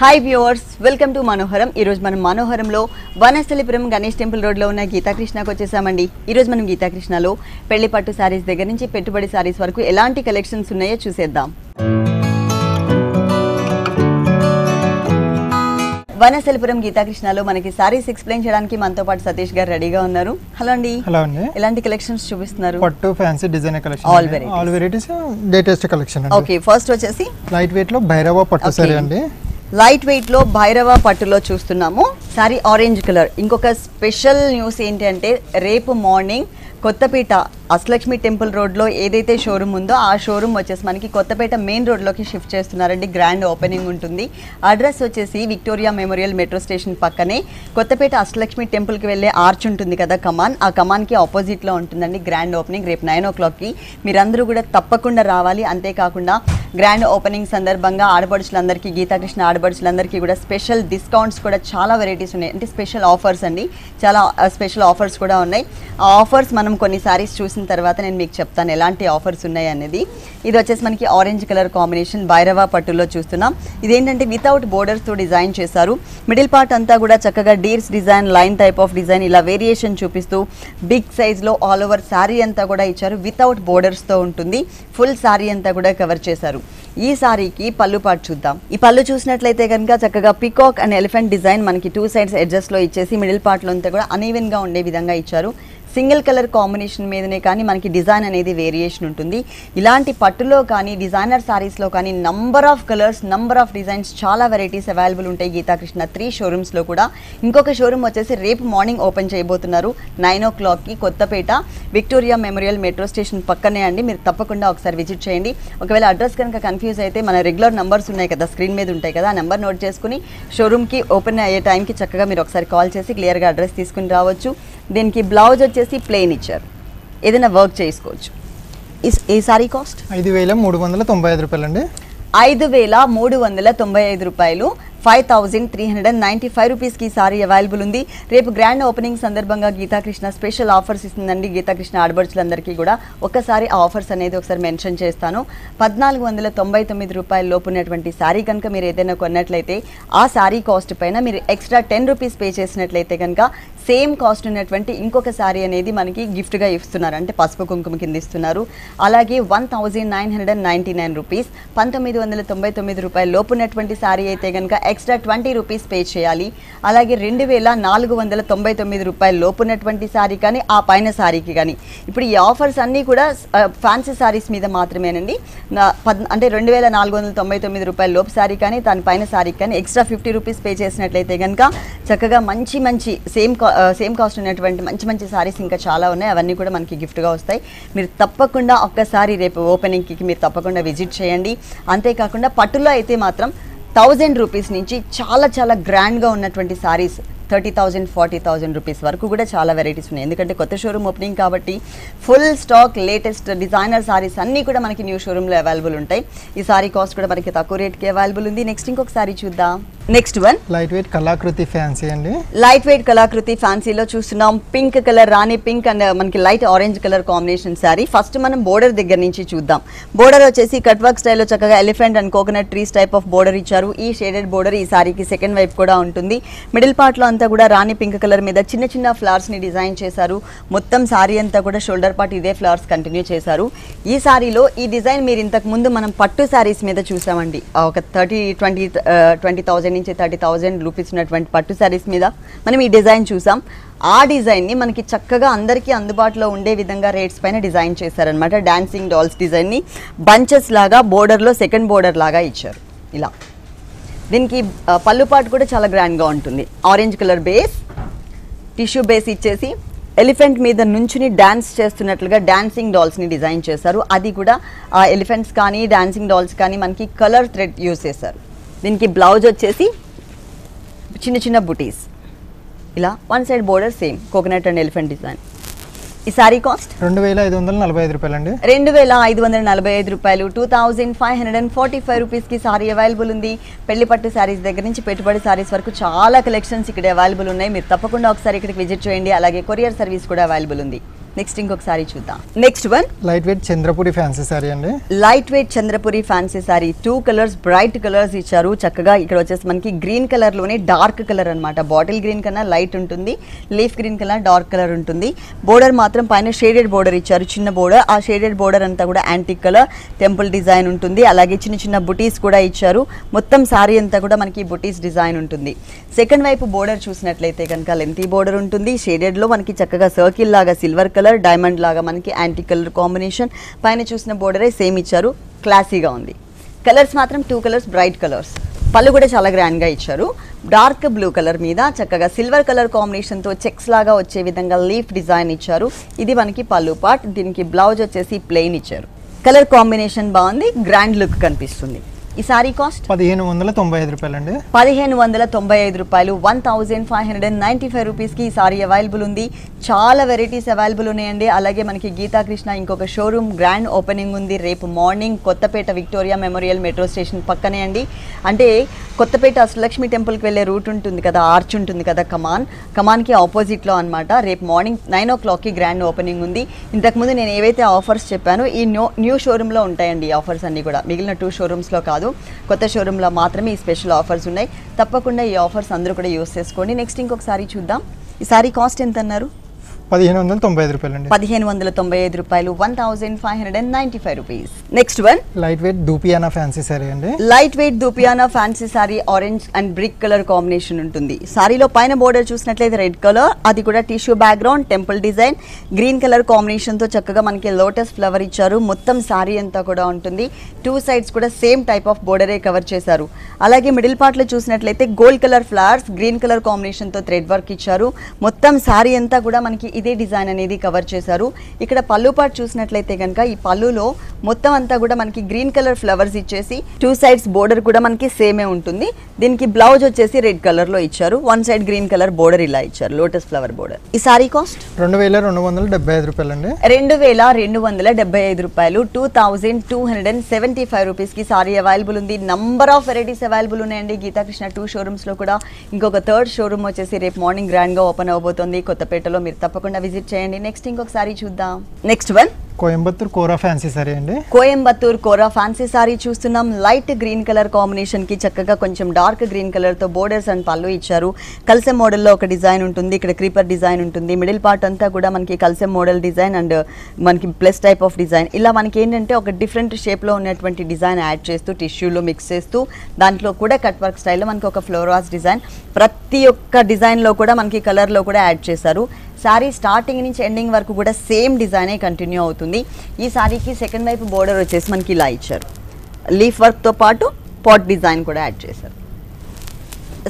Hi viewers, welcome to మనోహరం. ఈ రోజు మనం మనోహరంలో వనస్థలిపురం గణేష్ టెంపుల్ రోడ్ లో ఉన్న గీతాకృష్ణకు వచ్చేసామండి. ఈ రోజు మనం గీతాకృష్ణలో పెళ్లి పట్టు సారీస్ దగ్గర నుంచి పెట్టుబడి సారీస్ వరకు ఎలాంటి కలెక్షన్స్ ఉన్నాయో చూసేద్దాం. వనస్థలిపురం గీతాకృష్ణలో మనకి సారీస్ ఎక్స్ప్లెయిన్ చేయడానికి మనతో పాటు సతీష్ గారు రెడీగా ఉన్నారు. హలో అండి. హలో అండి. ఎలాంటి కలెక్షన్స్ చూపిస్తున్నారు? పట్టు fancy design collection, all varieties, latest collection. Okay, first వచ్చేసి లైట్ వెయిట్ లో భైరవ పట్టు సారీ అండి. లైట్ వెయిట్ లో భైరవ పట్టులో చూస్తున్నాము. Sorry orange colour. ఇంకొక స్పెషల్ న్యూస్ ఏంటి అంటే, రేపు మార్నింగ్ కొత్తపేట అష్టలక్ష్మి టెంపుల్ రోడ్లో ఏదైతే షోరూమ్ ఉందో ఆ షోరూమ్ వచ్చేసి మనకి కొత్తపేట మెయిన్ రోడ్లోకి షిఫ్ట్ చేస్తున్నారండి. గ్రాండ్ ఓపెనింగ్ ఉంటుంది. అడ్రస్ వచ్చేసి విక్టోరియా మెమోరియల్ మెట్రో స్టేషన్ పక్కనే కొత్తపేట అష్టలక్ష్మి టెంపుల్కి వెళ్ళే ఆర్చ్ ఉంటుంది కదా, కమాన్, ఆ కమాన్కి ఆపోజిట్లో ఉంటుందండి గ్రాండ్ ఓపెనింగ్. రేపు 9 o'clockకి మీరందరూ కూడా తప్పకుండా రావాలి. అంతేకాకుండా గ్రాండ్ ఓపెనింగ్ సందర్భంగా ఆడపడుచులందరికీ, గీతాకృష్ణ ఆడపడుచులందరికీ కూడా స్పెషల్ డిస్కౌంట్స్ కూడా చాలా వెరైటీస్ ఉన్నాయి. అంటే స్పెషల్ ఆఫర్స్ అండి, చాలా స్పెషల్ ఆఫర్స్ కూడా ఉన్నాయి. ఆ ఆఫర్స్ మనం కొన్ని సారీస్ చూసిన తర్వాత నేను మీకు చెప్తాను ఎలాంటి ఆఫర్స్ ఉన్నాయి అనేది. ఇది వచ్చేసి మనకి ఆరెంజ్ కలర్ కాంబినేషన్ భైరవ పట్టులో చూస్తున్నాం. ఇదేంటంటే వితౌట్ బోర్డర్స్తో డిజైన్ చేశారు. మిడిల్ పార్ట్ అంతా కూడా చక్కగా deers design, line type of design, ఇలా వేరియేషన్ చూపిస్తూ బిగ్ సైజ్లో ఆల్ ఓవర్ శారీ అంతా కూడా ఇచ్చారు. వితౌట్ బోర్డర్స్తో ఉంటుంది. ఫుల్ శారీ అంతా కూడా కవర్ చేశారు. ఈ సారీకి పళ్ళు పాటు చూద్దాం. ఈ పళ్ళు చూసినట్లయితే కనుక చక్కగా పికాక్ అండ్ ఎలిఫెంట్ డిజైన్ మనకి 2 sides ఎడ్జెస్లో ఇచ్చేసి మిడిల్ పార్ట్లో అంతా కూడా అనీవెన్గా ఉండే విధంగా ఇచ్చారు. సింగిల్ కలర్ కాంబినేషన్ మీదనే కానీ మనకి డిజైన్ అనేది వేరియేషన్ ఉంటుంది. ఇలాంటి పట్టులో కానీ డిజైనర్ సారీస్లో కానీ number of colours, number of designs, చాలా వెరైటీస్ అవైలబుల్ ఉంటాయి గీతాకృష్ణ 3 షోరూమ్స్లో కూడా. ఇంకొక షోరూమ్ వచ్చేసి రేపు మార్నింగ్ ఓపెన్ చేయబోతున్నారు 9 o'clockకి Kothapet Victoria Memorial metro station పక్కనే అండి. మీరు తప్పకుండా ఒకసారి విజిట్ చేయండి. ఒకవేళ అడ్రస్ కనుక కన్ఫ్యూజ్ అయితే మన రెగ్యులర్ నంబర్స్ ఉన్నాయి కదా, స్క్రీన్ మీద ఉంటాయి కదా, ఆ నెంబర్ నోట్ చేసుకుని షోరూమ్కి ఓపెన్ అయ్యే టైంకి చక్కగా మీరు ఒకసారి కాల్ చేసి క్లియర్గా అడ్రస్ తీసుకుని రావచ్చు. దీనికి బ్లౌజ్ వచ్చేసి ప్లెయిన్ ఇచ్చారు, ఏదైనా వర్క్ చేసుకోవచ్చు. ఈ సారీ కాస్ట్ 5,395 రూపాయలు అండి. 5,395 రూపాయలు. 5,395 రూపీస్కి సారీ అవైలబుల్ ఉంది. రేపు గ్రాండ్ ఓపెనింగ్ సందర్భంగా గీతాకృష్ణ స్పెషల్ ఆఫర్స్ ఇస్తుందండి గీతాకృష్ణ ఆడబడుచులందరికీ కూడా. ఒకసారి ఆ ఆఫర్స్ అనేది ఒకసారి మెన్షన్ చేస్తాను. 1,499 రూపాయల లోపు ఉన్నటువంటి సారీ కనుక మీరు ఏదైనా కొన్నట్లయితే ఆ సారీ కాస్ట్ పైన మీరు ఎక్స్ట్రా 10 రూపీస్ పే చేసినట్లయితే కనుక సేమ్ కాస్ట్ ఉన్నటువంటి ఇంకొక సారీ అనేది మనకి గిఫ్ట్గా ఇస్తున్నారు, అంటే పసుపు కుంకుమ కింద ఇస్తున్నారు. అలాగే 1,999 రూపీస్, 1,999 రూపాయల లోపు ఉన్నటువంటి సారీ అయితే కనుక ఎక్స్ట్రా 20 రూపీస్ పే చేయాలి. అలాగే 2,499 రూపాయల లోపు ఉన్నటువంటి సారీ కానీ ఆ పైన సారీకి కానీ. ఇప్పుడు ఈ ఆఫర్స్ అన్నీ కూడా ఫ్యాన్సీ సారీస్ మీద మాత్రమేనండి. అంటే 2,499 రూపాయల లోపు సారీ కానీ దానిపైన సారీకి కానీ ఎక్స్ట్రా 50 రూపీస్ పే చేసినట్లయితే కనుక చక్కగా మంచి మంచి సేమ్ కాస్ట్ ఉన్నటువంటి మంచి మంచి సారీస్ ఇంకా చాలా ఉన్నాయి. అవన్నీ కూడా మనకి గిఫ్ట్గా వస్తాయి. మీరు తప్పకుండా ఒక్కసారి రేపు ఓపెనింగ్కి మీరు తప్పకుండా విజిట్ చేయండి. అంతేకాకుండా పట్టులో అయితే మాత్రం 1,000 రూపీస్ నుంచి చాలా చాలా గ్రాండ్గా ఉన్నటువంటి సారీస్ 30,000, 40,000 రూపీస్ వరకు కూడా చాలా వెరైటీస్ ఉన్నాయి. ఎందుకంటే కొత్త షోరూమ్ ఓపెనింగ్ కాబట్టి full stock latest designer saris అన్నీ కూడా మనకి న్యూ షోరూమ్లో అవైలబుల్ ఉంటాయి. ఈ సారీ కాస్ట్ కూడా మనకి తక్కువ రేట్కి అవైలబుల్ ఉంది. నెక్స్ట్ ఇంకొక సారీ చూద్దాం. Next one light weight Kalakriti fancy అండి. లైట్ వెయిట్ కళాకృతి ఫ్యాన్సీలో చూస్తున్నాం. పింక్ కలర్, రాణి పింక్ అండ్ మనకి light orange colour combination sari. First మనం బోర్డర్ దగ్గర నుంచి చూద్దాం. బోర్డర్ వచ్చేసి కట్ వర్క్ స్టైల్లో చక్కగా elephant and coconut trees type of border ఇచ్చారు. ఈ షేడెడ్ బోర్డర్ ఈ సారీకి సెకండ్ వైపు కూడా ఉంటుంది. మిడిల్ పార్ట్లో అంతా కూడా రాణి పింక్ కలర్ మీద చిన్న చిన్న ఫ్లవర్స్ ని డిజైన్ చేశారు. మొత్తం సారీ అంతా కూడా షోల్డర్ పార్ట్ ఇదే ఫ్లవర్స్ కంటిన్యూ చేశారు. ఈ సారీలో ఈ డిజైన్ మీరు ఇంతకు ముందు మనం పట్టు సారీస్ మీద చూసామండి. ఒక 20,000 నుంచి 30,000 రూపీస్ ఉన్నటువంటి పట్టు సారీస్ మీద మనం ఈ డిజైన్ చూసాం. ఆ డిజైన్ని మనకి చక్కగా అందరికీ అందుబాటులో ఉండే విధంగా రేట్స్ పైన డిజైన్ చేశారనమాట. డాన్సింగ్ డాల్స్ డిజైన్ని బంచెస్ లాగా బోర్డర్లో సెకండ్ బోర్డర్ లాగా ఇచ్చారు. ఇలా దీనికి పళ్ళు పాటు కూడా చాలా గ్రాండ్గా ఉంటుంది. Orange colour base, tissue base ఇచ్చేసి ఎలిఫెంట్ మీద నుంచుని డ్యాన్స్ చేస్తున్నట్లుగా డాన్సింగ్ డాల్స్ని డిజైన్ చేశారు. అది కూడా ఆ ఎలిఫెంట్స్ కానీ డాన్సింగ్ డాల్స్ కానీ మనకి కలర్ థ్రెడ్ యూజ్ చేశారు. దీనికి బ్లౌజ్ వచ్చేసి చిన్న చిన్న బుటీస్, ఇలా one side border same coconut and elephant design. ఈ సారీ కాస్ట్ 2,545 రూపాయలు అండి. 2,545 రూపాయలు. 2,545 రూపీస్కి సారీ అవైలబుల్ ఉంది. పెళ్లి పట్టు సారీస్ దగ్గర నుంచి పెట్టుబడి సారీస్ వరకు చాలా కలెక్షన్స్ ఇక్కడ అవైలబుల్ ఉన్నాయి. మీరు తప్పకుండా ఒకసారి ఇక్కడికి విజిట్ చేయండి. అలాగే కొరియర్ సర్వీస్ కూడా అవైలబుల్ ఉంది. నెక్స్ట్ ఇంకొక సారీ చూద్దాం. Next one light weight Chandrapuri fancy sari అండి. Light weight Chandrapuri fancy sari, 2 colours bright colours ఇచ్చారు చక్కగా. ఇక్కడ వచ్చేసి మనకి గ్రీన్ కలర్ లోనే డార్క్ కలర్ అన్నమాట. బాటిల్ గ్రీన్ కన్నా లైట్ ఉంటుంది, లీఫ్ గ్రీన్ కన్నా డార్క్ కలర్ ఉంటుంది. బోర్డర్ మాత్రం పైన షేడెడ్ బోర్డర్ ఇచ్చారు, చిన్న బోర్డర్. ఆ షేడెడ్ బోర్డర్ అంతా కూడా యాంటిక్ కలర్ టెంపుల్ డిజైన్ ఉంటుంది. అలాగే చిన్న చిన్న బుటీస్ కూడా ఇచ్చారు. మొత్తం సారీ అంతా కూడా మనకి బుటీస్ డిజైన్ ఉంటుంది. సెకండ్ వైపు బోర్డర్ చూసినట్లయితే కనుక లెంతీ బోర్డర్ ఉంటుంది. షేడెడ్ లో మనకి చక్కగా సర్కిల్ లాగా సిల్వర్ కలర్, డైమండ్ లాగా మనకి యాంటిక్ కలర్ కాంబినేషన్. పైన చూసిన బోర్డరే సేమ్ ఇచ్చారు, క్లాసీగా ఉంది. కలర్స్ మాత్రం 2 కలర్స్ బ్రైట్ కలర్స్. పళ్ళు కూడా చాలా గ్రాండ్ గా ఇచ్చారు. డార్క్ బ్లూ కలర్ మీద చక్కగా సిల్వర్ కలర్ కాంబినేషన్ తో చెక్స్ లాగా వచ్చే విధంగా లీఫ్ డిజైన్ ఇచ్చారు. ఇది మనకి పళ్ళు పార్ట్. దీనికి బ్లౌజ్ వచ్చేసి ప్లెయిన్ ఇచ్చారు. కలర్ కాంబినేషన్ బాగుంది, గ్రాండ్ లుక్ కనిపిస్తుంది. ఈ సారీ కాస్ట్ 1595 రూపాయలండి. 1595 రూపాయలు, 1595 రూపీస్కి ఈ సారీ అవైలబుల్ ఉంది. చాలా వెరైటీస్ అవైలబుల్ ఉన్నాయండి. అలాగే మనకి గీతా కృష్ణ ఇంకొక షోరూమ్ గ్రాండ్ ఓపెనింగ్ ఉంది రేపు morning Kothapet Victoria Memorial metro station పక్కనే అండి. అంటే కొత్తపేట అష్టలక్ష్మి టెంపుల్కి వెళ్ళే రూట్ ఉంటుంది కదా, ఆర్చ్ ఉంటుంది కదా, కమాన్కి ఆపోజిట్లో అనమాట. రేపు మార్నింగ్ 9 o'clockకి గ్రాండ్ ఓపెనింగ్ ఉంది. ఇంతకుముందు నేను ఏవైతే ఆఫర్స్ చెప్పానో ఈ న్యూ షోరూంలో ఉంటాయండి ఈ ఆఫర్స్ అన్నీ కూడా. మిగిలిన 2 షోరూమ్స్లో కాదు, కొత్త షోరూంలో మాత్రమే ఈ స్పెషల్ ఆఫర్స్ ఉన్నాయి. తప్పకుండా ఈ ఆఫర్స్ అందరూ కూడా యూస్ చేసుకోండి. నెక్స్ట్ ఇంకొకసారి చూద్దాం. ఈ సారీ కాస్ట్ ఎంత అన్నారు? 1595 రూపాయలండి. 1595 రూపాయలు, 1595 rupees. Next one light weight దూపియానా ఫ్యాన్సీ సారీ అండి. లైట్ వెయిట్ దూపియానా fancy sari, orange and brick colour combination ఉంటుంది. సారీలో పైన బోర్డర్ చూసినట్లయితే రెడ్ కలర్, అది కూడా tissue background, temple design, green colour combination తో చక్కగా మనకి లోటస్ ఫ్లవర్ ఇచ్చారు. మొత్తం సారీ అంతా కూడా ఉంటుంది. 2 sides కూడా సేమ్ టైప్ ఆఫ్ బోర్డరే కవర్ చేశారు. అలాగే మిడిల్ పార్ట్ లో చూసినట్లయితే gold colour flowers, green colour combination తో థ్రెడ్ వర్క్ ఇచ్చారు. మొత్తం సారీ అంతా కూడా మనకి ఇదే డిజైన్ అనేది కవర్ చేశారు. ఇక్కడ పళ్ళు పార్ట్ చూసినట్లయితే కనుక ఈ పళ్ళులో మొత్తం అంతా కూడా మనకి గ్రీన్ కలర్ ఫ్లవర్స్ ఇచ్చేసి 2 sides బోర్డర్ కూడా మనకి సేమే ఉంటుంది. దీనికి బ్లౌజ్ వచ్చేసి రెడ్ కలర్ లో ఇచ్చారు. 1 side గ్రీన్ కలర్ బోర్డర్ ఇలా ఇచ్చారు, లోటస్ ఫ్లవర్ బోర్డర్. ఈ సారీ కాస్ట్ 2275 రూపాయలండి. 2275 రూపాయలు, 2275 రూపీస్ కి సారీ అవైలబుల్ ఉంది. నంబర్ ఆఫ్ వెరైటీస్ అవైలబుల్ ఉన్నాయండి గీతా కృష్ణ 2 షోరూమ్స్ లో కూడా. ఇంకొక 3rd షోరూమ్ వచ్చేసి రేపు మార్నింగ్ గ్రాండ్ గా ఓపెన్ అవబోతుంది కొత్తపేటలో. మీరు తప్పకుండా విజిట్ చేయండి. నెక్స్ట్ ఇంకొకసారి చూద్దాం. నెక్స్ట్ వన్ కోయంబత్తూర్ కోరా ఫ్యాన్సీ సారీ అండి. కోయంబత్తూర్ కోరా ఫ్యాన్సీ సారీ చూస్తున్నాం. లైట్ గ్రీన్ కలర్ కాంబినేషన్ కి చక్కగా కొంచెం డార్క్ గ్రీన్ కలర్ తో బోర్డర్స్ అండ్ పళ్ళు ఇచ్చారు. కల్సెం మోడల్లో ఒక డిజైన్ ఉంటుంది, ఇక్కడ క్రీపర్ డిజైన్ ఉంటుంది. మిడిల్ పార్ట్ అంతా కూడా మనకి కల్సెం మోడల్ డిజైన్ అండ్ మనకి ప్లస్ టైప్ ఆఫ్ డిజైన్. ఇలా మనకి ఏంటంటే ఒక డిఫరెంట్ షేప్ లో ఉన్నటువంటి డిజైన్ యాడ్ చేస్తూ టిష్యూలో మిక్స్ చేస్తూ దాంట్లో కూడా కట్ వర్క్ స్టైల్లో మనకి ఒక ఫ్లోరాస్ డిజైన్. ప్రతి ఒక్క డిజైన్ లో కూడా మనకి కలర్ లో కూడా యాడ్ చేశారు. సారీ స్టార్టింగ్ నుంచి ఎండింగ్ వరకు కూడా సేమ్ డిజైనే కంటిన్యూ అవుతుంది. ఈ సారీకి సెకండ్ వైపు బోర్డర్ వచ్చేసి మనకి ఇలా ఇచ్చారు. లీఫ్ వర్క్తో పాటు పాట్ డిజైన్ కూడా యాడ్ చేశారు.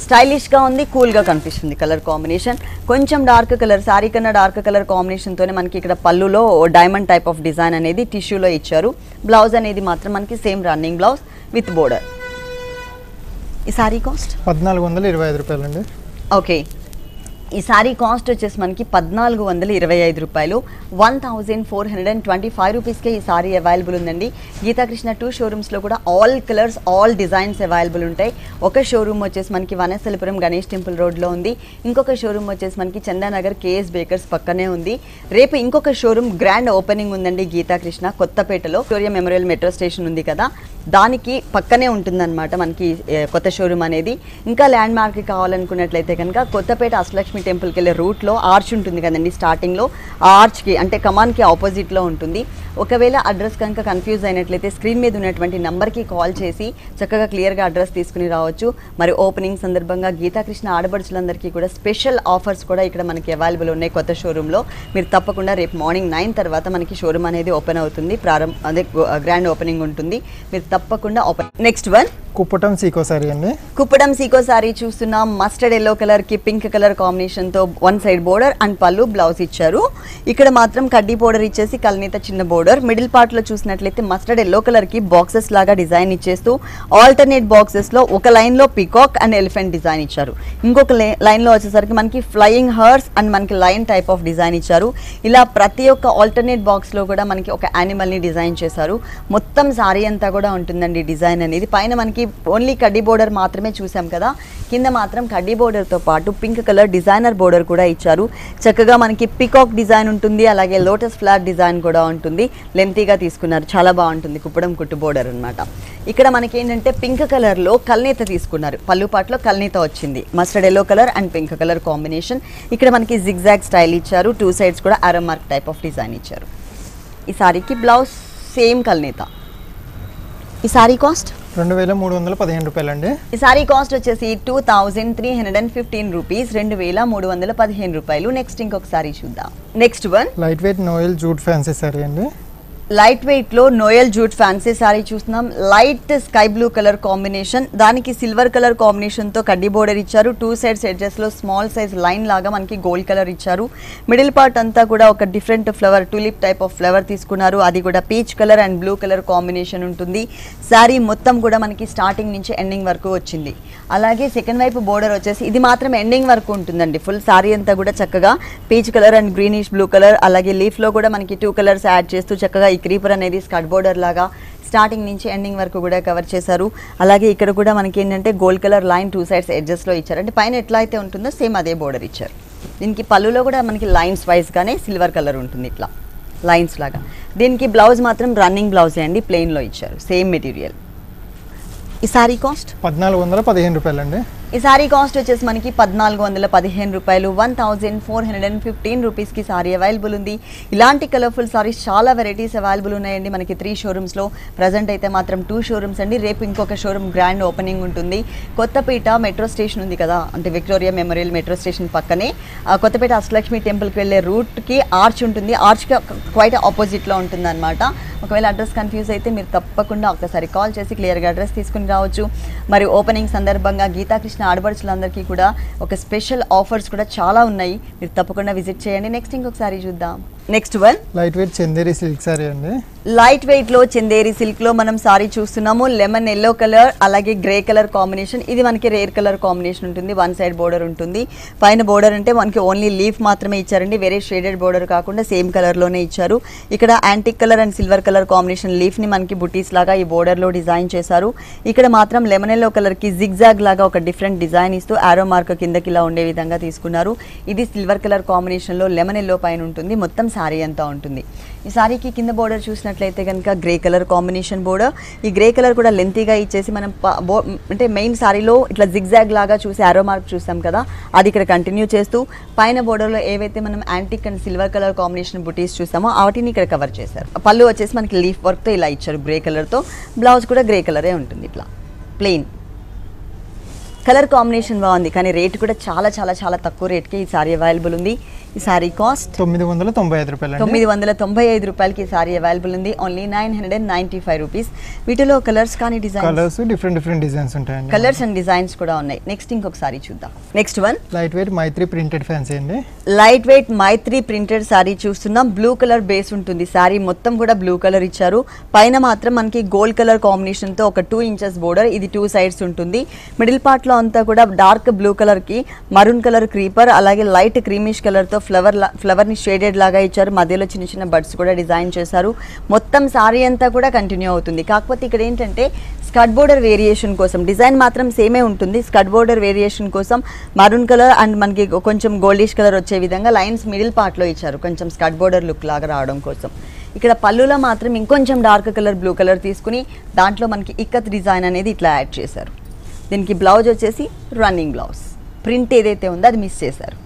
స్టైలిష్గా ఉంది, కూల్గా కనిపిస్తుంది కలర్ కాంబినేషన్. కొంచెం డార్క్ కలర్, సారీ కన్నా డార్క్ కలర్ కాంబినేషన్తోనే మనకి ఇక్కడ పళ్ళులో డైమండ్ టైప్ ఆఫ్ డిజైన్ అనేది టిష్యూలో ఇచ్చారు. బ్లౌజ్ అనేది మాత్రం మనకి same running blouse with border. ఈ సారీ కాస్ట్ 1425 రూపాయలండి. ఓకే, ఈ సారీ కాస్ట్ వచ్చేసి మనకి 1425 రూపాయలు, 1425 రూపీస్కే ఈ సారీ అవైలబుల్ ఉందండి. గీతాకృష్ణ 2 షోరూమ్స్లో కూడా all colours all designs available ఉంటాయి. ఒక షోరూమ్ వచ్చేసి మనకి వనస్థలిపురం గణేష్ టెంపుల్ రోడ్లో ఉంది. ఇంకొక షోరూమ్ వచ్చేసి మనకి చందానగర్ కేఎస్ బేకర్స్ పక్కనే ఉంది. రేపు ఇంకొక షోరూమ్ గ్రాండ్ ఓపెనింగ్ ఉందండి గీతాకృష్ణ కొత్తపేటలో. విక్టోరియా మెమోరియల్ మెట్రో స్టేషన్ ఉంది కదా, దానికి పక్కనే ఉంటుందన్నమాట మనకి కొత్త షోరూమ్ అనేది. ఇంకా ల్యాండ్ మార్క్ కావాలనుకున్నట్లయితే కనుక కొత్తపేట అష్టలక్ష్మి టెంపుల్కి వెళ్ళే రూట్లో ఆర్చ్ ఉంటుంది కదండి, స్టార్టింగ్లో ఆ ఆర్చ్కి అంటే కమాన్కి ఆపోజిట్లో ఉంటుంది. ఒకవేళ అడ్రస్ కనుక కన్ఫ్యూజ్ అయినట్లయితే స్క్రీన్ మీద ఉన్నటువంటి నెంబర్కి కాల్ చేసి చక్కగా క్లియర్గా అడ్రస్ తీసుకుని రావచ్చు. మరి ఓపెనింగ్ సందర్భంగా గీతాకృష్ణ ఆడబడుచులందరికీ కూడా స్పెషల్ ఆఫర్స్ కూడా ఇక్కడ మనకి అవైలబుల్ ఉన్నాయి కొత్త షోరూంలో. మీరు తప్పకుండా రేపు మార్నింగ్ 9 తర్వాత మనకి షోరూమ్ అనేది ఓపెన్ అవుతుంది, అదే గ్రాండ్ ఓపెనింగ్ ఉంటుంది. మీరు తప్పకుండా ఓపెన్. నెక్స్ట్ వన్ కుప్పటం సీకో సారీ అండి. కుప్పటం సీకో సారీ చూస్తున్నాం. మస్టర్డ్ ఎల్లో కలర్ కి పింక్ కలర్ కాంబినేషన్ తో 1 side బోర్డర్ అండ్ పళ్ళు బ్లౌజ్ ఇచ్చారు. ఇక్కడ మాత్రం కడ్డీ బోర్డర్ ఇచ్చేసి కల్నీత చిన్న బోర్డర్. మిడిల్ పార్ట్ లో చూసినట్లయితే మస్టర్డ్ ఎల్లో కలర్ కి బాక్సెస్ లాగా డిజైన్ ఇచ్చేస్తూ ఆల్టర్నేట్ బాక్సెస్ లో ఒక లైన్ లో పికాక్ అండ్ ఎలిఫెంట్ డిజైన్ ఇచ్చారు. ఇంకొక లైన్ లో వచ్చేసరికి మనకి ఫ్లయింగ్ హర్స్ అండ్ మనకి లైన్ టైప్ ఆఫ్ డిజైన్ ఇచ్చారు. ఇలా ప్రతి ఒక్క ఆల్టర్నేట్ బాక్స్ లో కూడా మనకి ఒక యానిమల్ ని డిజైన్ చేశారు. మొత్తం సారీ అంతా కూడా ఉంటుందండి డిజైన్ అనేది. పైన మనకి ఓన్లీ కడ్డీ బోర్డర్ మాత్రమే చూసాం కదా, కింద మాత్రం కడ్డీ బోర్డర్తో పాటు పింక్ కలర్ డిజైనర్ బోర్డర్ కూడా ఇచ్చారు. చక్కగా మనకి పికాక్ డిజైన్ ఉంటుంది, అలాగే లోటస్ ఫ్లవర్ డిజైన్ కూడా ఉంటుంది. లెంతీగా తీసుకున్నారు, చాలా బాగుంటుంది. కుప్పడం కుట్టు బోర్డర్ అనమాట. ఇక్కడ మనకి ఏంటంటే పింక్ కలర్లో కల్నేత తీసుకున్నారు. పళ్ళు పాటలో కల్నేత వచ్చింది. Mustard yellow colour and pink colour combination. ఇక్కడ మనకి జిగ్జాగ్ స్టైల్ ఇచ్చారు. 2 సైడ్స్ కూడా ఆరో మార్క్ టైప్ ఆఫ్ డిజైన్ ఇచ్చారు. ఈ సారీకి బ్లౌజ్ సేమ్ కల్నేత. ఈ సారీ కాస్ట్ 2315 రూపాయలండి. ఈ సారీ కాస్ట్ వచ్చేసి 2315 రూపీస్, 2315 రూపాయలు. నెక్స్ట్ ఇంకొక సారీ చూద్దాం. Next one light wait Noel jute fancy sari అండి. లైట్ వెయిట్ లో నోయల్ జూట్ ఫ్యాన్సీ సారీ చూస్తున్నాం. Light sky blue colour combination, దానికి సిల్వర్ కలర్ కాంబినేషన్ తో కడ్డీ బోర్డర్ ఇచ్చారు. 2 సైడ్స్ ఎడ్జెస్ లో స్మాల్ సైజ్ లైన్ లాగా మనకి గోల్డ్ కలర్ ఇచ్చారు. మిడిల్ పార్ట్ అంతా కూడా ఒక different flower, tulip type of flower తీసుకున్నారు. అది కూడా peach colour and blue colour combination ఉంటుంది. శారీ మొత్తం కూడా మనకి స్టార్టింగ్ నుంచి ఎండింగ్ వరకు వచ్చింది. అలాగే సెకండ్ వైపు బోర్డర్ వచ్చేసి ఇది మాత్రం ఎండింగ్ వరకు ఉంటుందండి. ఫుల్ శారీ అంతా కూడా చక్కగా peach colour and greenish blue colour, అలాగే లీఫ్ లో కూడా మనకి 2 కలర్స్ యాడ్ చేస్తూ చక్కగా ఈ క్రీపర్ అనేది స్కర్ట్ బోర్డర్ లాగా స్టార్టింగ్ నుంచి ఎండింగ్ వరకు కూడా కవర్ చేశారు. అలాగే ఇక్కడ కూడా మనకి ఏంటంటే gold colour line 2 sides edges లో ఇచ్చారు. అంటే పైన ఎట్లా అయితే ఉంటుందో సేమ్ అదే బోర్డర్ ఇచ్చారు. దీనికి పళ్ళులో కూడా మనకి లైన్స్ వైజ్ గానే సిల్వర్ కలర్ ఉంటుంది, ఇట్లా లైన్స్ లాగా. దీనికి బ్లౌజ్ మాత్రం రన్నింగ్ బ్లౌజ్ అండి, ప్లెయిన్ లో ఇచ్చారు, సేమ్ మెటీరియల్. ఈ సారీ కాస్ట్ 1415 రూపాయలండి. ఈ సారీ కాస్ట్ వచ్చేసి మనకి 1415 రూపాయలు, 1415 రూపీస్కి సారీ అవైలబుల్ ఉంది. ఇలాంటి కలర్ఫుల్ సారీస్ చాలా వెరైటీస్ అవైలబుల్ ఉన్నాయండి మనకి 3 షోరూమ్స్లో. ప్రజెంట్ అయితే మాత్రం 2 షోరూమ్స్ అండి. రేపు ఇంకొక షోరూమ్ గ్రాండ్ ఓపెనింగ్ ఉంటుంది. కొత్తపేట మెట్రో స్టేషన్ ఉంది కదా, అంటే విక్టోరియా మెమోరియల్ మెట్రో స్టేషన్ పక్కనే కొత్తపేట అష్టలక్ష్మి టెంపుల్కి వెళ్ళే రూట్కి ఆర్చ్ ఉంటుంది. ఆర్చ్కి క్వైట్ ఆపోజిట్లో ఉంటుంది అనమాట. ఒకవేళ అడ్రస్ కన్ఫ్యూజ్ అయితే మీరు తప్పకుండా ఒకసారి కాల్ చేసి క్లియర్గా అడ్రస్ తీసుకుని రావచ్చు. మరి ఓపెనింగ్ సందర్భంగా గీతాకృష్ణ ఆడపడుచులందరికీ కూడా ఒక స్పెషల్ ఆఫర్స్ కూడా చాలా ఉన్నాయి, మీరు తప్పకుండా విజిట్ చేయండి. నెక్స్ట్ ఇంకొకసారి చూద్దాం. Next one light wait Chanderi silk sorry అండి. లైట్ వెయిట్ లో చందేరి సిల్క్ లో మనం సారీ చూస్తున్నాము. లెమన్ ఎల్లో కలర్ అలాగే గ్రే కలర్ కాంబినేషన్. ఇది మనకి రేర్ కలర్ కాంబినేషన్ ఉంటుంది. 1 సైడ్ బోర్డర్ ఉంటుంది. పైన బోర్డర్ అంటే మనకి ఓన్లీ లీఫ్ మాత్రమే ఇచ్చారండి, వేరే షేడెడ్ బోర్డర్ కాకుండా సేమ్ కలర్ లోనే ఇచ్చారు. ఇక్కడ antique colour and silver colour combination leaf ని మనకి బుటీస్ లాగా ఈ బోర్డర్ లో డిజైన్ చేశారు. ఇక్కడ మాత్రం లెమన్ ఎల్లో కలర్ కి జిగ్జాగ్ లాగా ఒక డిఫరెంట్ డిజైన్ ఇస్తూ ఆరో మార్క్ కిందకి ఇలా ఉండే విధంగా తీసుకున్నారు. ఇది సిల్వర్ కలర్ కాంబినేషన్ లో లెమన్ ఎల్లో పైన ఉంటుంది. మొత్తం సారీ అంతా ఉంటుంది. ఈ సారీకి కింద బోర్డర్ చూసినట్లయితే కనుక గ్రే కలర్ కాంబినేషన్ బోర్డర్. ఈ గ్రే కలర్ కూడా లెంతీగా ఇచ్చేసి మనం అంటే మెయిన్ సారీలో ఇట్లా జిగ్జాగ్ లాగా చూసి ఆరో మార్క్ చూసాం కదా, అది ఇక్కడ కంటిన్యూ చేస్తూ పైన బోర్డర్లో ఏవైతే మనం antique and silver colour combination బుటీస్ చూసామో వాటిని ఇక్కడ కవర్ చేశారు. పళ్ళు వచ్చేసి మనకి లీఫ్ వర్క్తో ఇలా ఇచ్చారు గ్రే కలర్తో. బ్లౌజ్ కూడా గ్రే కలరే ఉంటుంది, ఇట్లా ప్లెయిన్. కలర్ కాంబినేషన్ బాగుంది, కానీ రేట్ కూడా చాలా చాలా చాలా తక్కువ రేట్కి ఈ సారీ అవైలబుల్ ఉంది. ఈ సారీ కాస్ట్ 995 రూపాయలు. 995 రూపాయలకి ఈ సారీ అవైలబుల్ ఉంది. Only 995 rupees. వీటిలో కలర్స్ కానీ కలర్స్ డిఫరెంట్ డిజైన్స్ ఉంటాయండి. కలర్స్ అండ్ డిజైన్స్ కూడా ఉన్నాయి. నెక్స్ట్ ఇంకొక సారీ చూద్దాం. నెక్స్ట్ వన్ లైట్ వెయిట్ మైత్రి ప్రింటెడ్ ఫ్యాన్సీ అండి. లైట్ వెయిట్ మైత్రి ప్రింటెడ్ సారీ చూస్తున్నాం. బ్లూ కలర్ బేస్ ఉంటుంది. సారీ మొత్తం కూడా బ్లూ కలర్ ఇచ్చారు. పైన మాత్రం మనకి గోల్డ్ కలర్ కాంబినేషన్ తో ఒక 2 ఇంచెస్ బోర్డర్. ఇది 2 సైడ్స్ ఉంటుంది. మిడిల్ పార్ట్ లో అంతా కూడా డార్క్ బ్లూ కలర్ కి మరూన్ కలర్ క్రీపర్, అలాగే లైట్ క్రీమిష్ కలర్ తో ఫ్లవర్ ని షేడెడ్ లాగా ఇచ్చారు. మధ్యలో చిన్న చిన్న బడ్స్ కూడా డిజైన్ చేశారు. మొత్తం సారీ అంతా కూడా కంటిన్యూ అవుతుంది. కాకపోతే ఇక్కడ ఏంటంటే స్కర్ట్ బోర్డర్ వేరియేషన్ కోసం డిజైన్ మాత్రం సేమే ఉంటుంది. స్కర్ట్ బోర్డర్ వేరియేషన్ కోసం మరూన్ కలర్ అండ్ మనకి కొంచెం గోల్డిష్ కలర్ వచ్చే విధంగా లైన్స్ మిడిల్ పార్ట్ లో ఇచ్చారు, కొంచెం స్కర్ట్ బోర్డర్ లుక్ లాగా రావడం కోసం. ఇక్కడ పళ్ళులో మాత్రం ఇంకొంచెం డార్క్ కలర్ బ్లూ కలర్ తీసుకుని దాంట్లో మనకి ఇక్కత్ డిజైన్ అనేది ఇట్లా యాడ్ చేశారు. దీనికి బ్లౌజ్ వచ్చేసి రన్నింగ్ బ్లౌజ్. ప్రింట్ ఏదైతే ఉందో అది మిస్ చేశారు.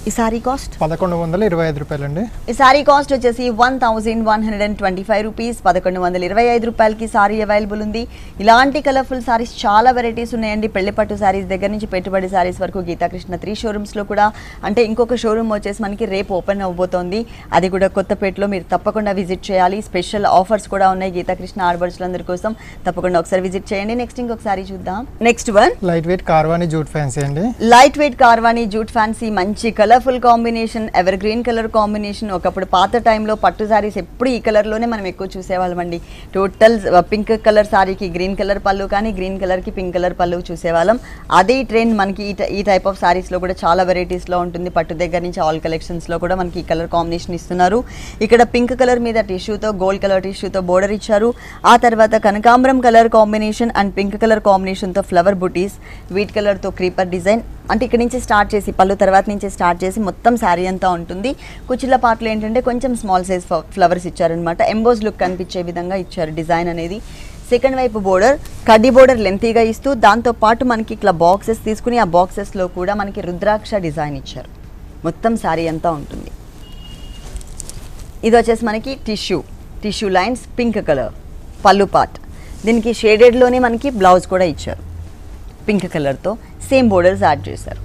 ఈ సారీ కాస్ట్ 1125 రూపాయలండి. ఈ సారీ కాస్ట్ వచ్చేసి 1125 రూపీస్. 1125 రూపాయలకి సారీ అవైలబుల్ ఉంది. ఇలాంటి కలర్ఫుల్ సారీస్ చాలా వెరైటీస్ ఉన్నాయండి. పెళ్లిపట్టు సారీస్ దగ్గర నుంచి పెట్టుబడి సారీస్ వరకు గీతాకృష్ణ 3 షోరూమ్స్లో కూడా. అంటే ఇంకొక షోరూమ్ వచ్చేసి మనకి రేపు ఓపెన్ అవ్వబోతోంది, అది కూడా కొత్తపేటలో. మీరు తప్పకుండా విజిట్ చేయాలి. స్పెషల్ ఆఫర్స్ కూడా ఉన్నాయి గీతాకృష్ణ ఆడబడుచులందరి కోసం. తప్పకుండా ఒకసారి విజిట్ చేయండి. నెక్స్ట్ ఇంకొక సారీ చూద్దాం. నెక్స్ట్ వన్ లైట్ వెయిట్ కార్వానీ జూట్ ఫ్యాన్సీ అండి. లైట్ వెయిట్ కార్వానీ జూట్ ఫ్యాన్సీ, మంచి colour colourful combination, evergreen colour combination. ఒకప్పుడు పాత టైంలో పట్టు సారీస్ ఎప్పుడు ఈ కలర్లోనే మనం ఎక్కువ చూసేవాళ్ళం అండి. టోటల్ పింక్ కలర్ సారీకి గ్రీన్ కలర్ పళ్ళు కానీ, గ్రీన్ కలర్కి పింక్ కలర్ పళ్ళు చూసేవాళ్ళం. అదే ట్రెండ్ మనకి ఈ టైప్ ఆఫ్ సారీస్లో కూడా చాలా వెరైటీస్లో ఉంటుంది. పట్టు దగ్గర నుంచి ఆల్ కలెక్షన్స్లో కూడా మనకి ఈ కలర్ కాంబినేషన్ ఇస్తున్నారు. ఇక్కడ పింక్ కలర్ మీద టిష్యూతో, గోల్డ్ కలర్ టిష్యూతో బోర్డర్ ఇచ్చారు. ఆ తర్వాత కనకాంబరం colour combination and pink colour కాంబినేషన్తో ఫ్లవర్ బుటీస్, వీట్ కలర్తో క్రీపర్ డిజైన్. అంటే ఇక్కడ నుంచి స్టార్ట్ చేసి పళ్ళు తర్వాత నుంచి స్టార్ట్ చేసి మొత్తం శారీ అంతా ఉంటుంది. కుచ్చిళ్ళ పాటలు ఏంటంటే కొంచెం స్మాల్ సైజ్ ఫ్లవర్స్ ఇచ్చారనమాట. ఎంబోస్ లుక్ కనిపించే విధంగా ఇచ్చారు డిజైన్ అనేది. సెకండ్ వైపు బోర్డర్ కడ్డీ బోర్డర్ లెంతీగా ఇస్తూ దాంతోపాటు మనకి ఇట్లా బాక్సెస్ తీసుకుని ఆ బాక్సెస్లో కూడా మనకి రుద్రాక్ష డిజైన్ ఇచ్చారు. మొత్తం శారీ అంతా ఉంటుంది. ఇది వచ్చేసి మనకి టిష్యూ లైన్స్, పింక్ కలర్ పళ్ళు పార్ట్. దీనికి షేడెడ్లోనే మనకి బ్లౌజ్ కూడా ఇచ్చారు. పింక్ కలర్తో సేమ్ బోర్డర్స్ యాడ్ చేశారు.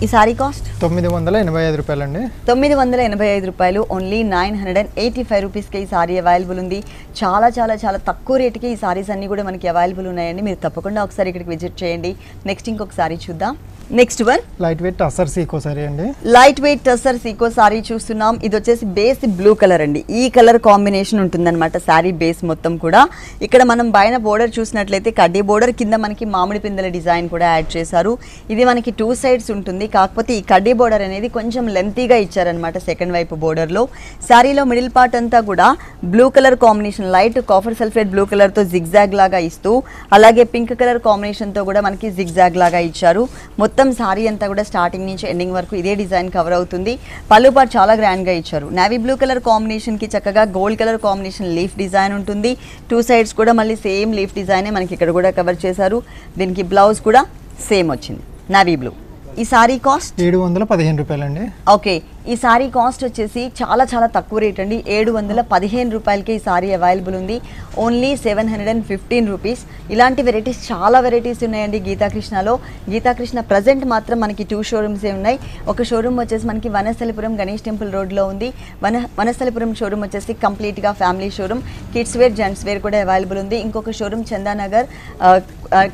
ఈ సారీ కాస్ట్ 985 రూపాయలండి. 985 రూపాయలు. ఓన్లీ 985 రూపీస్కి ఈ సారీ అవైలబుల్ ఉంది. చాలా చాలా చాలా తక్కువ రేటుకి ఈ సారీస్ అన్నీ కూడా మనకి అవైలబుల్ ఉన్నాయండి. మీరు తప్పకుండా ఒకసారి ఇక్కడికి విజిట్ చేయండి. నెక్స్ట్ ఇంకొక సారీ చూద్దాం. Next one light weight tussar సీకో సారీ అండి. లైట్ వెయిట్ టసర్ సీకో సారీ చూస్తున్నాం. ఇది వచ్చేసి బేస్ బ్లూ కలర్ అండి. ఈ కలర్ కాంబినేషన్ ఉంటుందన్నమాట సారీ బేస్ మొత్తం కూడా. ఇక్కడ మనం పైన బోర్డర్ చూసినట్లయితే కడ్డీ బోర్డర్ కింద మనకి మామిడి పిందెల డిజైన్ కూడా యాడ్ చేశారు. ఇది మనకి 2 సైడ్స్ ఉంటుంది. కాకపోతే ఈ కడ్డీ బోర్డర్ అనేది కొంచెం లెంతీగా ఇచ్చారనమాట సెకండ్ వైపు బోర్డర్లో. శారీలో మిడిల్ పార్ట్ అంతా కూడా blue colour combination, light copper sulphate blue కలర్తో జిగ్జాగ్ లాగా ఇస్తూ, అలాగే పింక్ కలర్ కాంబినేషన్తో కూడా మనకి జిగ్జాగ్ లాగా ఇచ్చారు. మొత్తం సారీ అంతా కూడా స్టార్టింగ్ నుంచి ఎండింగ్ వరకు ఇదే డిజైన్ కవర్ అవుతుంది. పళ్ళు పార్ట్ చాలా గ్రాండ్గా ఇచ్చారు. నేవీ బ్లూ కలర్ కాంబినేషన్కి చక్కగా gold colour combination leaf design ఉంటుంది. 2 సైడ్స్ కూడా మళ్ళీ సేమ్ లీఫ్ డిజైనే మనకి ఇక్కడ కూడా కవర్ చేశారు. దీనికి బ్లౌజ్ కూడా సేమ్ వచ్చింది నేవీ బ్లూ. ఈ సారీ కాస్ట్ 715 రూపాయలండి. ఓకే, ఈ సారీ కాస్ట్ వచ్చేసి చాలా చాలా తక్కువ రేట్ అండి. 715 రూపాయలకి ఈ సారీ అవైలబుల్ ఉంది. Only 715 rupees. ఇలాంటి వెరైటీస్ చాలా వెరైటీస్ ఉన్నాయండి గీతాకృష్ణలో. గీతాకృష్ణ ప్రజెంట్ మాత్రం మనకి 2 షోరూమ్సే ఉన్నాయి. ఒక షోరూమ్ వచ్చేసి మనకి వనస్థలిపురం గణేష్ టెంపుల్ రోడ్లో ఉంది. వనస్థలిపురం షోరూమ్ వచ్చేసి కంప్లీట్గా family showroom. Kids wear, gents wear కూడా అవైలబుల్ ఉంది. ఇంకొక షోరూమ్ చందానగర్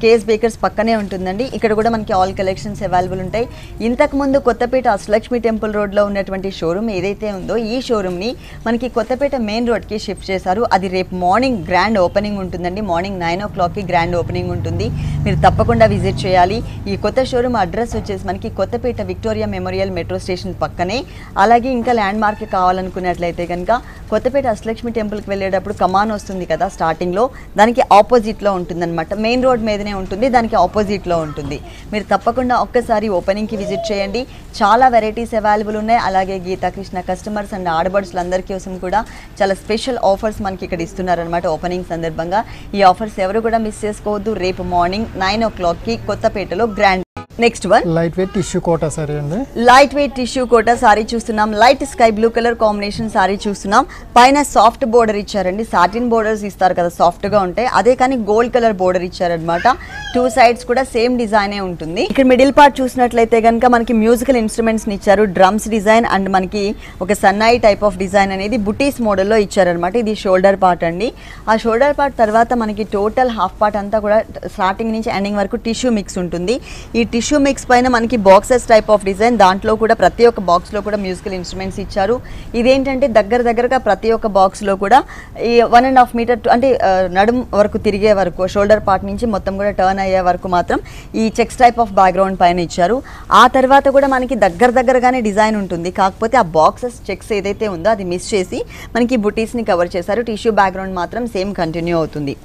కేఎస్ బేకర్స్ పక్కనే ఉంటుందండి. ఇక్కడ కూడా మనకి ఆల్ కలెక్షన్స్ అవైలబుల్ ఉంటాయి. ఇంతకుముందు కొత్తపేట అష్టలక్ష్మి టెంపుల్ రోడ్లో ఉన్నటువంటి షోరూమ్ ఏదైతే ఉందో ఈ షోరూమ్ని మనకి కొత్తపేట మెయిన్ రోడ్కి షిఫ్ట్ చేశారు. అది రేపు మార్నింగ్ గ్రాండ్ ఓపెనింగ్ ఉంటుందండి. మార్నింగ్ 9 o'clockకి గ్రాండ్ ఓపెనింగ్ ఉంటుంది. మీరు తప్పకుండా విజిట్ చేయాలి. ఈ కొత్త షోరూమ్ అడ్రస్ వచ్చేసి మనకి Kothapet Victoria Memorial metro station పక్కనే. అలాగే ఇంకా ల్యాండ్ మార్క్ కావాలనుకున్నట్లయితే కనుక కొత్తపేట అష్టలక్ష్మి టెంపుల్కి వెళ్ళేటప్పుడు కమాన్ వస్తుంది కదా స్టార్టింగ్లో, దానికి ఆపోజిట్లో ఉంటుందన్నమాట. మెయిన్ రోడ్ మీదనే ఉంటుంది, దానికి ఆపోజిట్లో ఉంటుంది. మీరు తప్పకుండా ఒక్కసారి ఓపెనింగ్కి విజిట్ చేయండి. చాలా వెరైటీస్ అవైలబుల్ ఉన్నాయి. అలాగే గీతాకృష్ణ కస్టమర్స్ అండ్ ఆడబడుచులందరి కోసం కూడా చాలా స్పెషల్ ఆఫర్స్ మనకి ఇక్కడ ఇస్తున్నారనమాట ఓపెనింగ్ సందర్భంగా. ఈ ఆఫర్స్ ఎవరు కూడా మిస్ చేసుకోవద్దు. రేపు మార్నింగ్ 9 o'clockకి కొత్తపేటలో grand. Next one light weight tissue Kota sari అండి. Light weight tissue Kota sari చూస్తున్నాం. Light sky blue colour combination sari చూస్తున్నాం. పైన సాఫ్ట్ బోర్డర్ ఇచ్చారండి. సాటిన్ బోర్డర్స్ ఇస్తారు కదా సాఫ్ట్గా ఉంటాయి, అదే కానీ గోల్డ్ కలర్ బోర్డర్ ఇచ్చారనమాట. 2 సైడ్స్ కూడా సేమ్ డిజైనే ఉంటుంది. ఇక్కడ మిడిల్ పార్ట్ చూసినట్లయితే కనుక మనకి మ్యూజికల్ ఇన్స్ట్రుమెంట్స్ ఇచ్చారు. డ్రమ్స్ డిజైన్ అండ్ మనకి ఒక సన్నాయి టైప్ ఆఫ్ డిజైన్ అనేది బుటీస్ మోడల్లో ఇచ్చారనమాట. ఇది షోల్డర్ పార్ట్ అండి. ఆ షోల్డర్ పార్ట్ తర్వాత మనకి టోటల్ హాఫ్ పార్ట్ అంతా కూడా స్టార్టింగ్ నుంచి ఎండింగ్ వరకు టిష్యూ మిక్స్ ఉంటుంది. ఈ టిష్యూ మిక్స్ పైన మనకి బాక్సెస్ టైప్ ఆఫ్ డిజైన్, దాంట్లో కూడా ప్రతి ఒక్క బాక్స్లో కూడా మ్యూజికల్ ఇన్స్ట్రుమెంట్స్ ఇచ్చారు. ఇదేంటంటే దగ్గరగా ప్రతి ఒక్క బాక్స్లో కూడా ఈ 1.5 మీటర్ అంటే నడుము వరకు తిరిగే వరకు షోల్డర్ పార్ట్ నుంచి మొత్తం కూడా టర్న్ అయ్యే వరకు మాత్రం ఈ చెక్స్ టైప్ ఆఫ్ బ్యాక్గ్రౌండ్ పైన ఇచ్చారు. ఆ తర్వాత కూడా మనకి దగ్గరగానే డిజైన్ ఉంటుంది. కాకపోతే ఆ బాక్సెస్ చెక్స్ ఏదైతే ఉందో అది మిస్ చేసి మనకి బుటీస్ని కవర్ చేశారు. టిష్యూ బ్యాక్గ్రౌండ్ మాత్రం సేమ్ కంటిన్యూ అవుతుంది.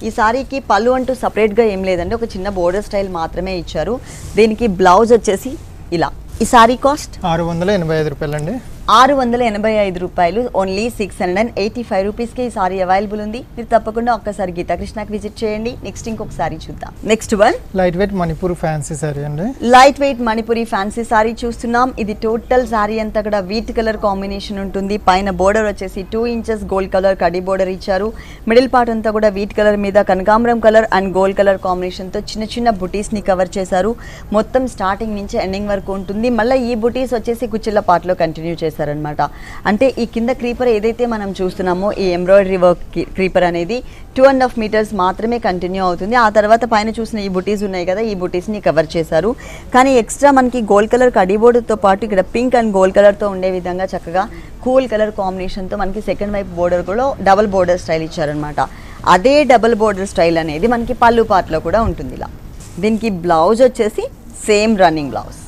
ఈ సారీకి పళ్ళు అంటూ సపరేట్గా ఏం లేదండి, ఒక చిన్న బోర్డర్ స్టైల్ మాత్రమే ఇచ్చారు. దీనికి బ్లౌజ్ వచ్చేసి ఇలా. ఈ సారీ కాస్ట్ 685 రూపాయలండి. 685 రూపాయలు. ఓన్లీ 685 రూపీస్కి ఈ సారీ అవైలబుల్ ఉంది. మీరు తప్పకుండా ఒక్కసారి గీతాకృష్ణకి విజిట్ చేయండి. నెక్స్ట్ ఇంకొక సారీ చూద్దాం. Next one light weight Manipur fancy sari అండి. Light weight Manipuri fancy sari చూస్తున్నాం. ఇది టోటల్ సారీ అంతా కూడా వీట్ కలర్ కాంబినేషన్ ఉంటుంది. పైన బోర్డర్ వచ్చేసి 2 inches గోల్డ్ కలర్ కడి బోర్డర్ ఇచ్చారు. మిడిల్ పార్ట్ అంతా కూడా వీట్ కలర్ మీద కనకాంబరం కలర్ అండ్ గోల్డ్ కలర్ కాంబినేషన్తో చిన్న బుటీస్ని కవర్ చేశారు. మొత్తం స్టార్టింగ్ నుంచి ఎండింగ్ వరకు ఉంటుంది. మళ్ళీ ఈ బుటీస్ వచ్చేసి కుచ్చిళ్ళ పార్ట్లో కంటిన్యూ చేశారు చేశారనమాట. అంటే ఈ కింద క్రీపర్ ఏదైతే మనం చూస్తున్నామో ఈ ఎంబ్రాయిడరీ వర్క్ క్రీపర్ అనేది 2.5 మీటర్స్ మాత్రమే కంటిన్యూ అవుతుంది. ఆ తర్వాత పైన చూసిన ఈ బుటీస్ ఉన్నాయి కదా, ఈ బుటీస్ని కవర్ చేశారు. కానీ ఎక్స్ట్రా మనకి గోల్డ్ కలర్ కడీ బోర్డర్తో పాటు ఇక్కడ పింక్ అండ్ గోల్డ్ కలర్తో ఉండే విధంగా చక్కగా కూల్ కలర్ కాంబినేషన్తో మనకి సెకండ్ వైపు బోర్డర్ కూడా డబుల్ బోర్డర్ స్టైల్ ఇచ్చారనమాట. అదే డబుల్ బోర్డర్ స్టైల్ అనేది మనకి పళ్ళు పార్ట్లో కూడా ఉంటుంది. ఇలా దీనికి బ్లౌజ్ వచ్చేసి సేమ్ రన్నింగ్ బ్లౌజ్.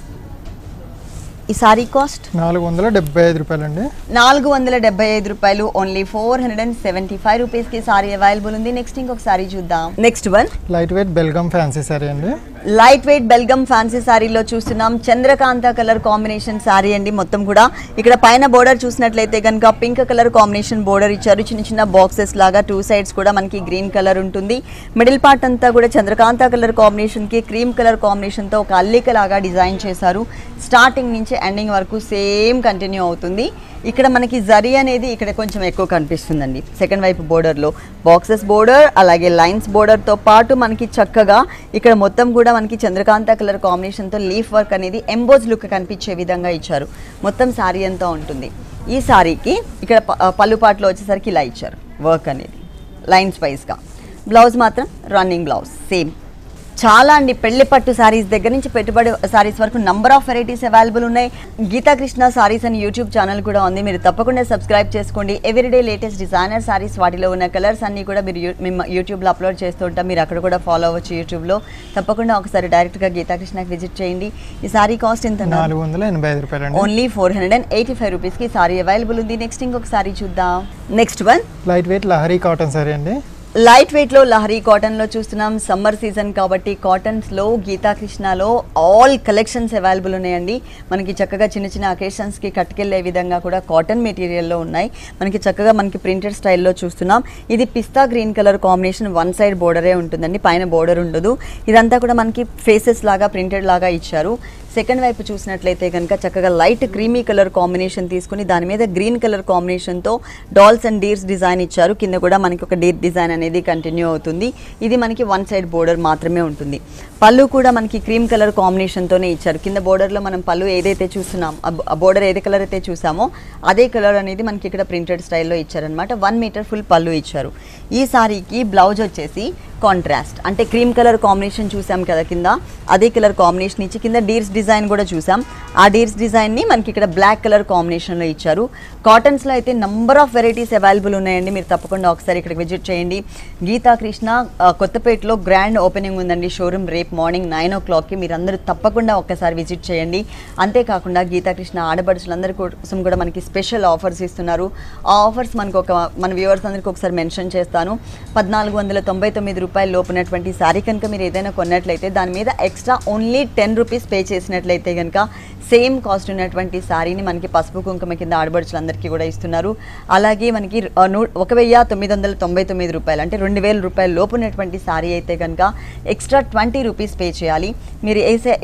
ఈ సారీ కాస్ట్ 475 రూపాయలండి. 475 రూపాయలు. ఓన్లీ 475 రూపీస్కి సారీ అవైలబుల్ ఉంది. నెక్స్ట్ ఇంకొక సారీ చూద్దాం. Next one light weight Belgaum fancy sari అండి. లైట్ వెయిట్ బెల్గమ్ ఫ్యాన్సీ సారీలో చూస్తున్నాం చంద్రకాంత కలర్ కాంబినేషన్ సారీ అండి. మొత్తం కూడా ఇక్కడ పైన బోర్డర్ చూసినట్లయితే కనుక పింక్ కలర్ కాంబినేషన్ బోర్డర్ ఇచ్చారు. చిన్న చిన్న బాక్సెస్ లాగా 2 సైడ్స్ కూడా మనకి గ్రీన్ కలర్ ఉంటుంది. మిడిల్ పార్ట్ అంతా కూడా చంద్రకాంత కలర్ కాంబినేషన్కి క్రీమ్ కలర్ కాంబినేషన్తో ఒక అల్లిక లాగా డిజైన్ చేశారు. స్టార్టింగ్ నుంచి ఎండింగ్ వరకు సేమ్ కంటిన్యూ అవుతుంది. ఇక్కడ మనకి జరీ అనేది ఇక్కడ కొంచెం ఎక్కువ కనిపిస్తుందండి. సెకండ్ వైపు బోర్డర్లో బాక్సెస్ బోర్డర్ అలాగే లైన్స్ బోర్డర్తో పాటు మనకి చక్కగా ఇక్కడ మొత్తం కూడా మనకి చంద్రకాంత కలర్ కాంబినేషన్తో లీఫ్ వర్క్ అనేది ఎంబోజ్ లుక్ కనిపించే విధంగా ఇచ్చారు. మొత్తం శారీ అంతా ఉంటుంది. ఈ శారీకి ఇక్కడ పళ్ళు పాటలో వచ్చేసరికి ఇలా ఇచ్చారు వర్క్ అనేది లైన్స్ వైజ్గా. బ్లౌజ్ మాత్రం రన్నింగ్ బ్లౌజ్ సేమ్. చాలా అండి, పెళ్లి పట్టు సారీస్ దగ్గర నుంచి పెట్టుబడి సారీస్ వరకు నంబర్ ఆఫ్ వెరైటీస్ అవైలబుల్ ఉన్నాయి. గీతా కృష్ణ సారీస్ అని యూట్యూబ్ ఛానల్ కూడా ఉంది, మీరు తప్పకుండా సబ్స్క్రైబ్ చేసుకోండి. ఎవ్రీడే లేటెస్ట్ డిజైనర్ సారీస్, వాటిలో ఉన్న కలర్స్ అన్నీ కూడా మీరు మేము యూట్యూబ్లో అప్లోడ్ చేస్తూ ఉంటాం. మీరు అక్కడ కూడా ఫాలో అవ్వచ్చు యూట్యూబ్లో. తప్పకుండా ఒకసారి డైరెక్ట్గా గీతా కృష్ణకి విజిట్ చేయండి. ఈ సారీ కాస్ట్ ఎంత? 485 రూపాయలు. ఓన్లీ 485 రూపీస్కి సారీ అవైలబుల్ ఉంది. నెక్స్ట్ ఇంకొక సారీ చూద్దాం. నెక్స్ట్ వన్ లైట్ వెయిట్ లహరీ కాటన్ సారీ అండి. లైట్ వెయిట్లో లహరీ కాటన్లో చూస్తున్నాం. సమ్మర్ సీజన్ కాబట్టి కాటన్స్లో గీతా కృష్ణలో ఆల్ కలెక్షన్స్ అవైలబుల్ ఉన్నాయండి. మనకి చక్కగా చిన్న చిన్న అకేషన్స్కి కట్టుకెళ్లే విధంగా కూడా కాటన్ మెటీరియల్లో ఉన్నాయి. మనకి చక్కగా మనకి ప్రింటెడ్ స్టైల్లో చూస్తున్నాం. ఇది pista green colour combination, one side బోర్డరే ఉంటుందండి, పైన బోర్డర్ ఉండదు. ఇదంతా కూడా మనకి ఫేసెస్ లాగా ప్రింటెడ్ లాగా ఇచ్చారు. సెకండ్ వైపు చూసినట్లయితే కనుక చక్కగా లైట్ క్రీమీ కలర్ కాంబినేషన్ తీసుకుని దాని మీద గ్రీన్ కలర్ కాంబినేషన్తో డాల్స్ అండ్ డీర్స్ డిజైన్ ఇచ్చారు. కింద కూడా మనకి ఒక డీర్ డిజైన్ అనేది కంటిన్యూ అవుతుంది. ఇది మనకి వన్ సైడ్ బోర్డర్ మాత్రమే ఉంటుంది. పళ్ళు కూడా మనకి క్రీమ్ కలర్ కాంబినేషన్తోనే ఇచ్చారు. కింద బోర్డర్లో మనం పళ్ళు ఏదైతే చూస్తున్నాం, ఆ బోర్డర్ ఏదే కలర్ అయితే చూసామో అదే కలర్ అనేది మనకి ఇక్కడ ప్రింటెడ్ స్టైల్లో ఇచ్చారనమాట. 1 మీటర్ ఫుల్ పళ్ళు ఇచ్చారు. ఈ సారీకి బ్లౌజ్ వచ్చేసి కాంట్రాస్ట్, అంటే క్రీమ్ కలర్ కాంబినేషన్ చూసాం కదా కింద, అదే కలర్ కాంబినేషన్ ఇచ్చి కింద డీర్స్ డిజైన్ కూడా చూసాం. ఆ డీర్స్ డిజైన్ని మనకి ఇక్కడ బ్లాక్ కలర్ కాంబినేషన్లో ఇచ్చారు. కాటన్స్లో అయితే నంబర్ ఆఫ్ వెరైటీస్ అవైలబుల్ ఉన్నాయండి, మీరు తప్పకుండా ఒకసారి ఇక్కడికి విజిట్ చేయండి. గీతా కృష్ణ కొత్తపేటలో గ్రాండ్ ఓపెనింగ్ ఉందండి షోరూమ్, రేపు మార్నింగ్ 9 o'clockకి. మీరు అందరూ తప్పకుండా ఒక్కసారి విజిట్ చేయండి. అంతేకాకుండా గీతా కృష్ణ ఆడపడుచులందరి కోసం కూడా మనకి స్పెషల్ ఆఫర్స్ ఇస్తున్నారు. ఆ ఆఫర్స్ మనకు మన వ్యూవర్స్ అందరికీ ఒకసారి మెన్షన్ చేస్తాను. 1499 రూపాయల లోపునటువంటి శారీ కనుక మీరు ఏదైనా కొన్నట్లయితే దాని మీద ఎక్స్ట్రా ఓన్లీ 10 రూపీస్ పే చేసినట్లయితే కనుక సేమ్ కాస్ట్ ఉన్నటువంటి శారీని మనకి పసుపు కుంకుమ కింద ఆడబడుచులందరికీ కూడా ఇస్తున్నారు. అలాగే మనకి 1999 రూపాయలు, అంటే 2000 రూపాయల లోపు ఉన్నటువంటి శారీ అయితే కనుక ఎక్స్ట్రా 20 రూపీస్ పే చేయాలి. మీరు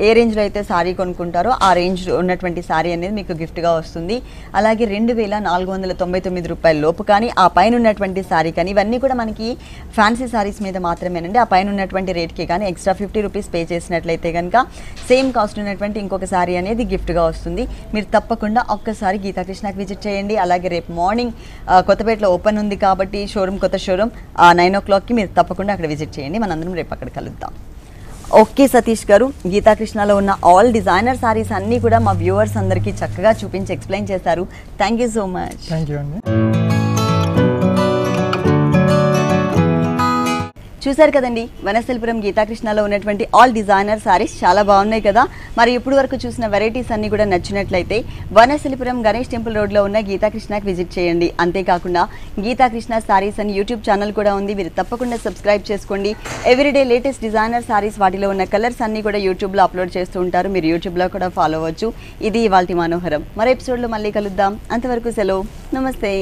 ఏ రేంజ్లో అయితే శారీ కొనుక్కుంటారో ఆ రేంజ్ ఉన్నటువంటి శారీ అనేది మీకు గిఫ్ట్గా వస్తుంది. అలాగే 2499 రూపాయల లోపు కానీ ఆ పైన ఉన్నటువంటి శారీ కానీ, ఇవన్నీ కూడా మనకి ఫ్యాన్సీ శారీస్ మీద మాత్రమేనండి. ఆ పైన ఉన్నటువంటి రేట్కి కానీ ఎక్స్ట్రా 50 రూపీస్ పే చేసినట్లయితే కనుక సేమ్ కాస్ట్ ఉన్నటువంటి ఇంకొక శారీ అనేది గిఫ్ట్గా వస్తుంది. మీరు తప్పకుండా ఒక్కసారి గీతా కృష్ణకి విజిట్ చేయండి. అలాగే రేపు మార్నింగ్ కొత్తపేటలో ఓపెన్ ఉంది కాబట్టి కొత్త షోరూమ్ 9 o'clockకి మీరు తప్పకుండా అక్కడ విజిట్ చేయండి. మనందరం రేపు అక్కడ కలుద్దాం. ఓకే సతీష్ గారు, గీతా కృష్ణలో ఉన్న ఆల్ డిజైనర్ సారీస్ అన్నీ కూడా మా వ్యూవర్స్ అందరికీ చక్కగా చూపించి ఎక్స్ప్లెయిన్ చేశారు. Thank you so much. Thank you అండి. చూశారు కదండి, వనస్థలిపురం గీతాకృష్ణలో ఉన్నటువంటి ఆల్ డిజైనర్ సారీస్ చాలా బాగున్నాయి కదా. మరి ఇప్పుడు వరకు చూసిన వెరైటీస్ అన్ని కూడా నచ్చినట్లయితే వనస్థలిపురం గణేష్ టెంపుల్ రోడ్లో ఉన్న గీతాకృష్ణకి విజిట్ చేయండి. అంతేకాకుండా గీతాకృష్ణ సారీస్ అని యూట్యూబ్ ఛానల్ కూడా ఉంది, మీరు తప్పకుండా సబ్స్క్రైబ్ చేసుకోండి. ఎవ్రీడే లేటెస్ట్ డిజైనర్ సారీస్, వాటిలో ఉన్న కలర్స్ అన్ని కూడా యూట్యూబ్లో అప్లోడ్ చేస్తూ ఉంటారు, మీరు యూట్యూబ్లో కూడా ఫాలో అవ్వచ్చు. ఇది ఇవాల్టి మనోహరం. మరో ఎపిసోడ్లో మళ్ళీ కలుద్దాం. అంతవరకు సెలవు, నమస్తే.